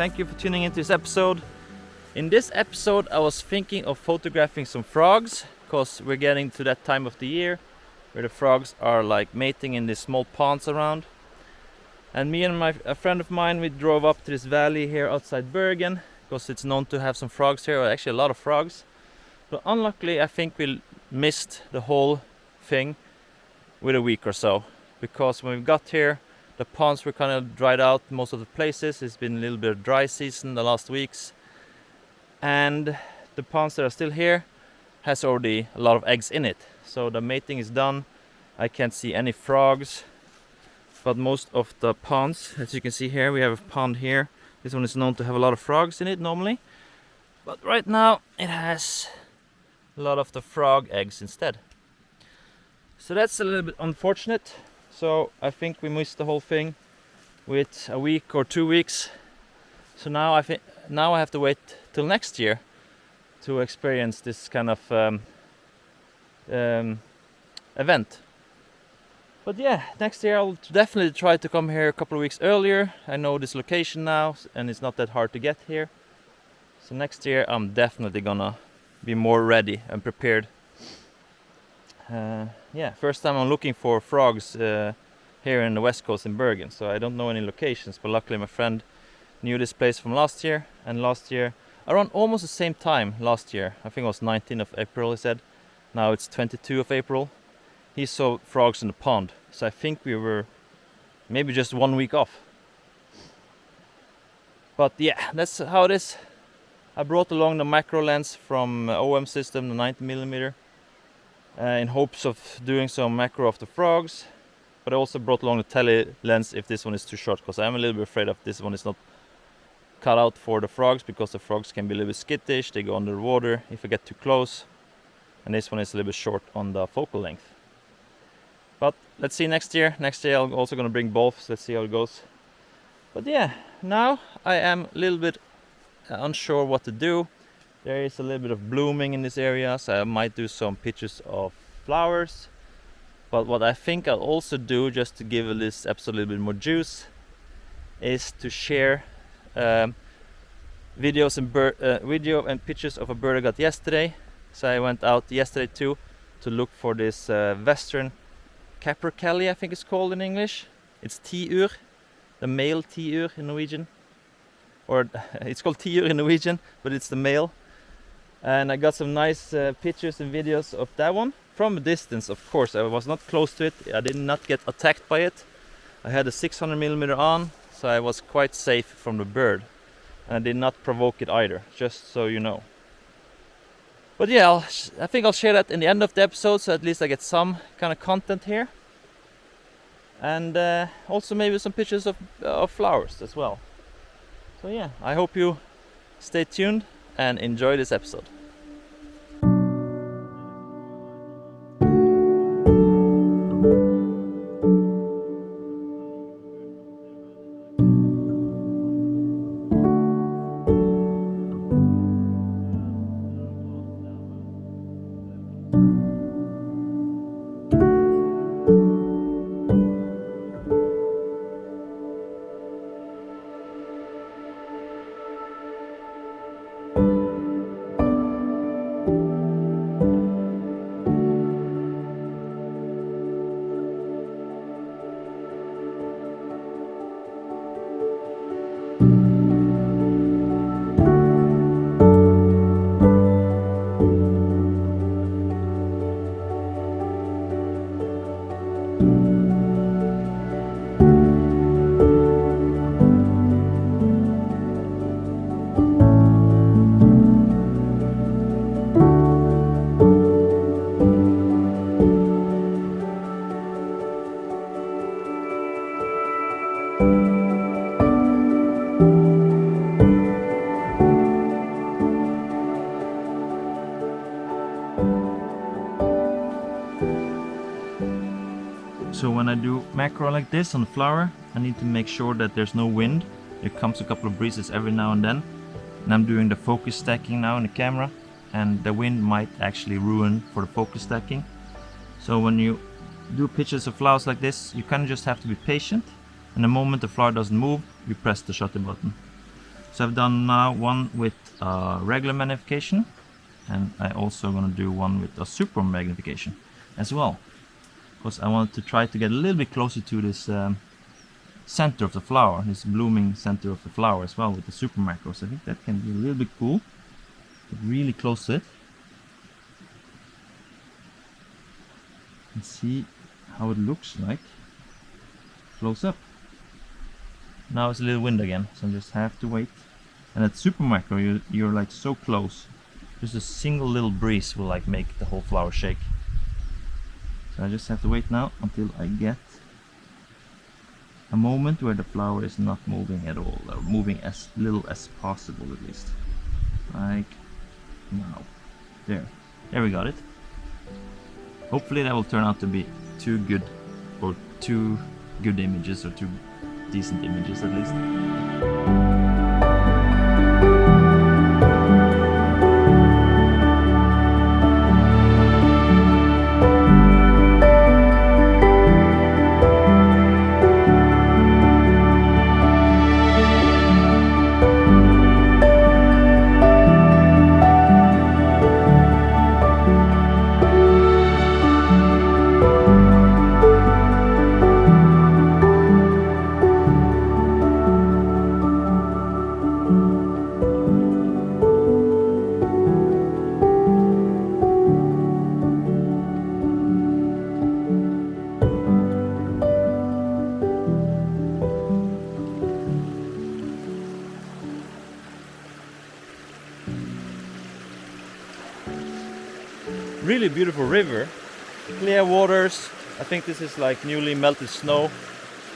thank you for tuning into this episode. In this episode I was thinking of photographing some frogs, because we're getting to that time of the year where the frogs are like mating in these small ponds around. And me and a friend of mine, we drove up to this valley here outside Bergen, because it's known to have some frogs here, or actually a lot of frogs. But unluckily I think we missed the whole thing with a week or so, because when we got here the ponds were kind of dried out most of the places. It's been a little bit of dry season the last weeks, and the ponds that are still here has already a lot of eggs in it. So the mating is done. I can't see any frogs, but most of the ponds, as you can see here, we have a pond here. This one is known to have a lot of frogs in it normally, but right now it has a lot of the frog eggs instead. So that's a little bit unfortunate. So I think we missed the whole thing with a week or 2 weeks. So now I have to wait till next year to experience this kind of event. But yeah, next year I'll definitely try to come here a couple of weeks earlier. I know this location now and it's not that hard to get here. So next year I'm definitely gonna be more ready and prepared. Yeah, first time I'm looking for frogs here in the west coast in Bergen, so I don't know any locations, but luckily my friend knew this place from last year, and last year around almost the same time last year, I think it was 19th of April he said, now it's 22 of April, he saw frogs in the pond. So I think we were maybe just 1 week off. But yeah, that's how it is. I brought along the macro lens from OM System, the 90mm, in hopes of doing some macro of the frogs. But I also brought along the tele lens if this one is too short, because I'm a little bit afraid of this one is not cut out for the frogs, because the frogs can be a little bit skittish, they go under the water if I get too close. And this one is a little bit short on the focal length. But let's see next year. Next year I'm also going to bring both, so let's see how it goes. But yeah, now I am a little bit unsure what to do. There is a little bit of blooming in this area, so I might do some pictures of flowers. But what I think I'll also do, just to give this episode a little bit more juice, is to share video and pictures of a bird I got yesterday. So I went out yesterday too to look for this western capercaillie, I think it's called in English. It's tiur, the male tiur in Norwegian. Or it's called tiur in Norwegian, but it's the male. And I got some nice pictures and videos of that one. From a distance, of course. I was not close to it. I did not get attacked by it. I had a 600mm on, so I was quite safe from the bird. And I did not provoke it either, just so you know. But yeah, I think I'll share that in the end of the episode, so at least I get some kind of content here. And also maybe some pictures of flowers as well. So yeah, I hope you stay tuned and enjoy this episode. So when I do macro like this on the flower, I need to make sure that there's no wind. There comes a couple of breezes every now and then. And I'm doing the focus stacking now in the camera, and the wind might actually ruin for the focus stacking. So when you do pictures of flowers like this, you kind of just have to be patient, and the moment the flower doesn't move, you press the shutter button. So I've done now one with regular magnification, and I also want to do one with a super magnification as well, because I want to try to get a little bit closer to this center of the flower, this blooming center of the flower as well with the super macros. I think that can be a little bit cool. Get really close to it and see how it looks like close up. Now it's a little wind again, so I just have to wait. And at super macro, you're like so close. Just a single little breeze will like make the whole flower shake. So I just have to wait now until I get a moment where the flower is not moving at all, or moving as little as possible at least. Like now. There we got it. Hopefully that will turn out to be two good images, or two decent images at least. Really beautiful river, clear waters. I think this is like newly melted snow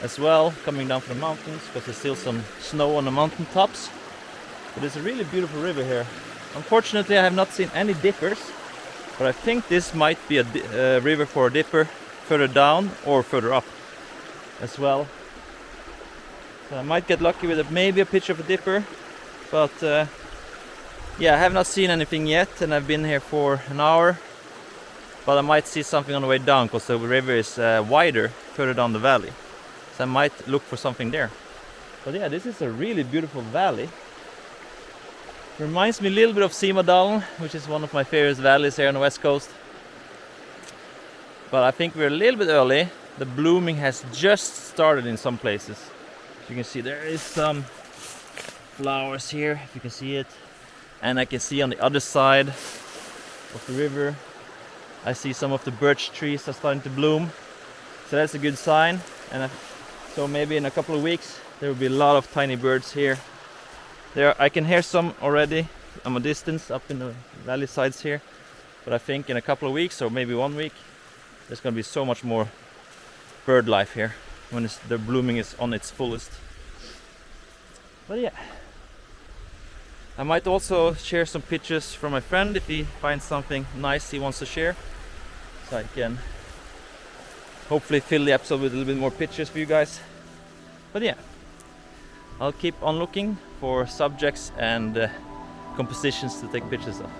as well, coming down from the mountains, because there's still some snow on the mountain tops. But it's a really beautiful river here. Unfortunately, I have not seen any dippers, but I think this might be a river for a dipper further down or further up as well. So I might get lucky with maybe a picture of a dipper, but yeah, I have not seen anything yet, and I've been here for an hour. But I might see something on the way down, because the river is wider further down the valley. So I might look for something there. But yeah, this is a really beautiful valley. Reminds me a little bit of Simadalen, which is one of my favorite valleys here on the west coast. But I think we're a little bit early. The blooming has just started in some places. You can see there is some flowers here, if you can see it. And I can see on the other side of the river, I see some of the birch trees are starting to bloom. So that's a good sign. And so maybe in a couple of weeks there will be a lot of tiny birds here. I can hear some already. I'm a distance up in the valley sides here. But I think in a couple of weeks, or maybe 1 week, there's going to be so much more bird life here when the blooming is on its fullest. But yeah, I might also share some pictures from my friend if he finds something nice he wants to share, so I can hopefully fill the episode with a little bit more pictures for you guys. But yeah, I'll keep on looking for subjects and compositions to take pictures of.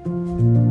bye.